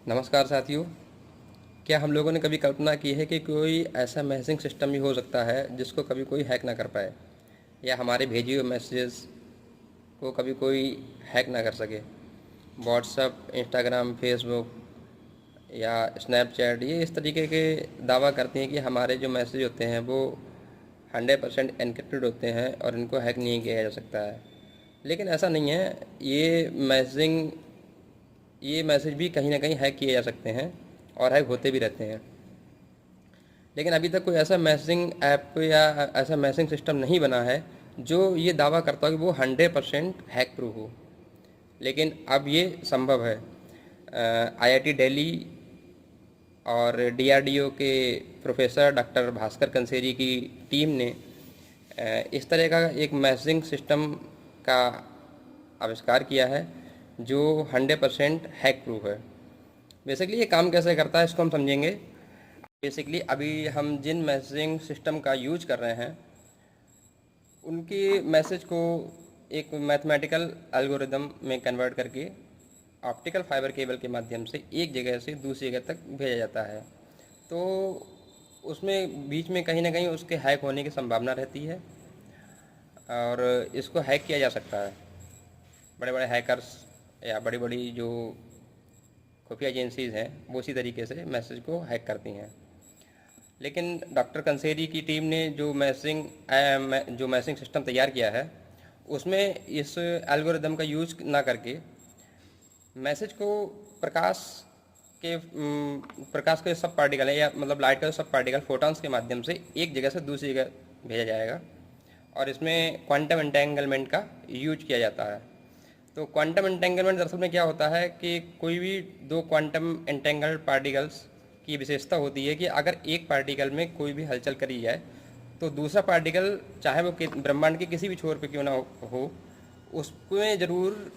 नमस्कार साथियों। क्या हम लोगों ने कभी कल्पना की है कि कोई ऐसा मैसेजिंग सिस्टम भी हो सकता है जिसको कभी कोई हैक ना कर पाए, या हमारे भेजे हुए मैसेजेस को कभी कोई हैक ना कर सके। व्हाट्सएप, इंस्टाग्राम, फेसबुक या स्नैपचैट ये इस तरीके के दावा करती हैं कि हमारे जो मैसेज होते हैं वो 100% एनक्रिप्टेड होते हैं और इनको हैक नहीं किया जा सकता है। लेकिन ऐसा नहीं है। ये मैसेज भी कहीं ना कहीं हैक किए जा सकते हैं और हैक होते भी रहते हैं। लेकिन अभी तक कोई ऐसा मैसेजिंग ऐप या ऐसा मैसेजिंग सिस्टम नहीं बना है जो ये दावा करता हो कि वो 100% हैक प्रूफ हो। लेकिन अब ये संभव है। आईआईटी दिल्ली और डीआरडीओ के प्रोफेसर डॉक्टर भास्कर कंसेरी की टीम ने इस तरह का एक मैसेजिंग सिस्टम का आविष्कार किया है जो 100% हैक प्रूफ है। बेसिकली ये काम कैसे करता है इसको हम समझेंगे। बेसिकली अभी हम जिन मैसेजिंग सिस्टम का यूज कर रहे हैं उनकी मैसेज को एक मैथमेटिकल एल्गोरिदम में कन्वर्ट करके ऑप्टिकल फाइबर केबल के माध्यम से एक जगह से दूसरी जगह तक भेजा जाता है। तो उसमें बीच में कहीं ना कहीं उसके हैक होने की संभावना रहती है और इसको हैक किया जा सकता है। बड़े बड़े हैकर्स या बड़ी बड़ी जो खुफिया एजेंसीज़ हैं वो इसी तरीके से मैसेज को हैक करती हैं। लेकिन डॉक्टर कंसेरी की टीम ने जो मैसेजिंग सिस्टम तैयार किया है उसमें इस एल्गोरिदम का यूज ना करके मैसेज को प्रकाश के सब पार्टिकल या मतलब लाइट का सब पार्टिकल फोटॉन्स के माध्यम से एक जगह से दूसरी जगह भेजा जाएगा और इसमें क्वांटम एंटेंगलमेंट का यूज किया जाता है। तो क्वांटम एंटेंगलमेंट दरअसल में क्या होता है कि कोई भी दो क्वांटम एंटेंगल्ड पार्टिकल्स की विशेषता होती है कि अगर एक पार्टिकल में कोई भी हलचल करी जाए तो दूसरा पार्टिकल चाहे वो ब्रह्मांड के किसी भी छोर पे क्यों ना हो उसमें ज़रूर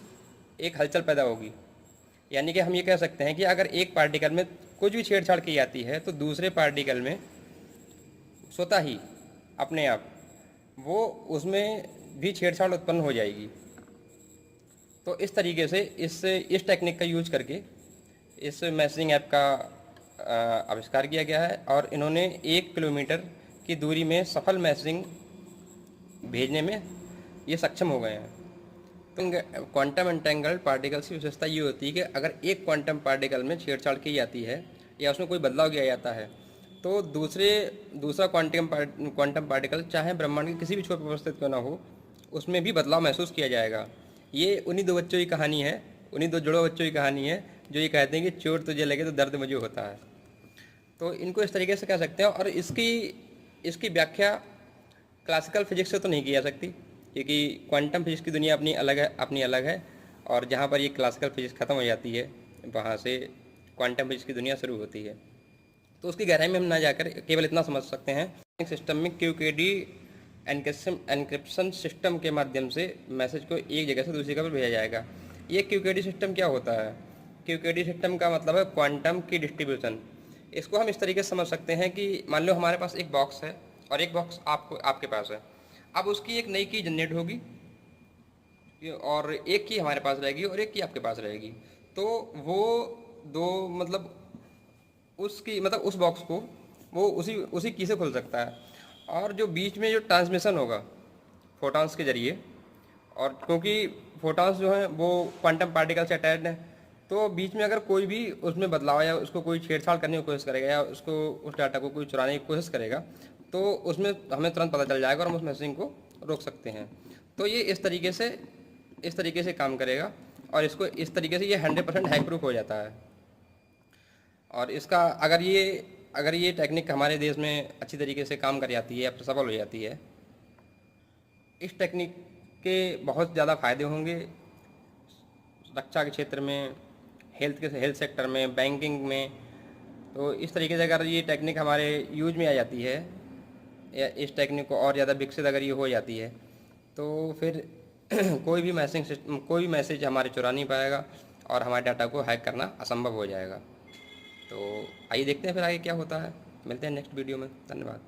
एक हलचल पैदा होगी। यानी कि हम ये कह सकते हैं कि अगर एक पार्टिकल में कुछ भी छेड़छाड़ की जाती है तो दूसरे पार्टिकल में स्वतः ही अपने आप वो उसमें भी छेड़छाड़ उत्पन्न हो जाएगी। तो इस तरीके से इस टेक्निक का यूज करके इस मैसेजिंग ऐप का आविष्कार किया गया है और इन्होंने 1 किलोमीटर की दूरी में सफल मैसेजिंग भेजने में ये सक्षम हो गए हैं। तो क्वांटम एंटेंगल्ड पार्टिकल्स की विशेषता ये होती है कि अगर एक क्वांटम पार्टिकल में छेड़छाड़ की जाती है या उसमें कोई बदलाव किया जाता है तो दूसरा क्वांटम पार्टिकल चाहे ब्रह्मांड के किसी भी छोर पर अवस्थित क्यों ना हो उसमें भी बदलाव महसूस किया जाएगा। ये उन्हीं दो बच्चों की कहानी है, उन्हीं दो जुड़वा बच्चों की कहानी है जो ये कहते हैं कि चोट तुझे लगे तो दर्द मुझे होता है। तो इनको इस तरीके से कह सकते हैं और इसकी व्याख्या क्लासिकल फिजिक्स से तो नहीं की जा सकती क्योंकि क्वांटम फिजिक्स की दुनिया अपनी अलग है और जहाँ पर ये क्लासिकल फिजिक्स ख़त्म हो जाती है वहाँ से क्वांटम फिजिक्स की दुनिया शुरू होती है। तो उसकी गहराई में हम ना जाकर केवल इतना समझ सकते हैं सिस्टम में QKD एनक्रिप्शन सिस्टम के माध्यम से मैसेज को एक जगह से दूसरी जगह पर भेजा जाएगा। ये QKD सिस्टम क्या होता है? QKD सिस्टम का मतलब है क्वांटम की डिस्ट्रीब्यूशन। इसको हम इस तरीके से समझ सकते हैं कि मान लो हमारे पास एक बॉक्स है और एक बॉक्स आपके पास है। अब उसकी एक नई की जनरेट होगी और एक की हमारे पास रहेगी और एक की आपके पास रहेगी। तो वो दो मतलब उस बॉक्स को वो उसी की से खुल सकता है और जो बीच में जो ट्रांसमिशन होगा फोटॉन्स के जरिए, और क्योंकि फोटॉन्स जो हैं वो क्वांटम पार्टिकल से अटैच्ड हैं तो बीच में अगर कोई भी उसमें बदलाव या उसको कोई छेड़छाड़ करने की कोशिश करेगा या उस डाटा को कोई चुराने की कोशिश करेगा तो उसमें हमें तुरंत पता चल जाएगा और हम उस मैसेजिंग को रोक सकते हैं। तो ये इस तरीके से काम करेगा और इसको इस तरीके से ये 100% हैक प्रूफ हो जाता है। और इसका अगर ये टेक्निक हमारे देश में अच्छी तरीके से काम कर जाती है या सफल हो जाती है, इस टेक्निक के बहुत ज़्यादा फ़ायदे होंगे रक्षा के क्षेत्र में, हेल्थ सेक्टर में, बैंकिंग में। तो इस तरीके से अगर ये टेक्निक हमारे यूज में आ जाती है या इस टेक्निक को और ज़्यादा विकसित अगर ये हो जाती है तो फिर कोई भी मैसेज हमारे चुरा नहीं पाएगा और हमारे डाटा को हैक करना असंभव हो जाएगा। तो आइए देखते हैं फिर आगे क्या होता है। मिलते हैं नेक्स्ट वीडियो में। धन्यवाद।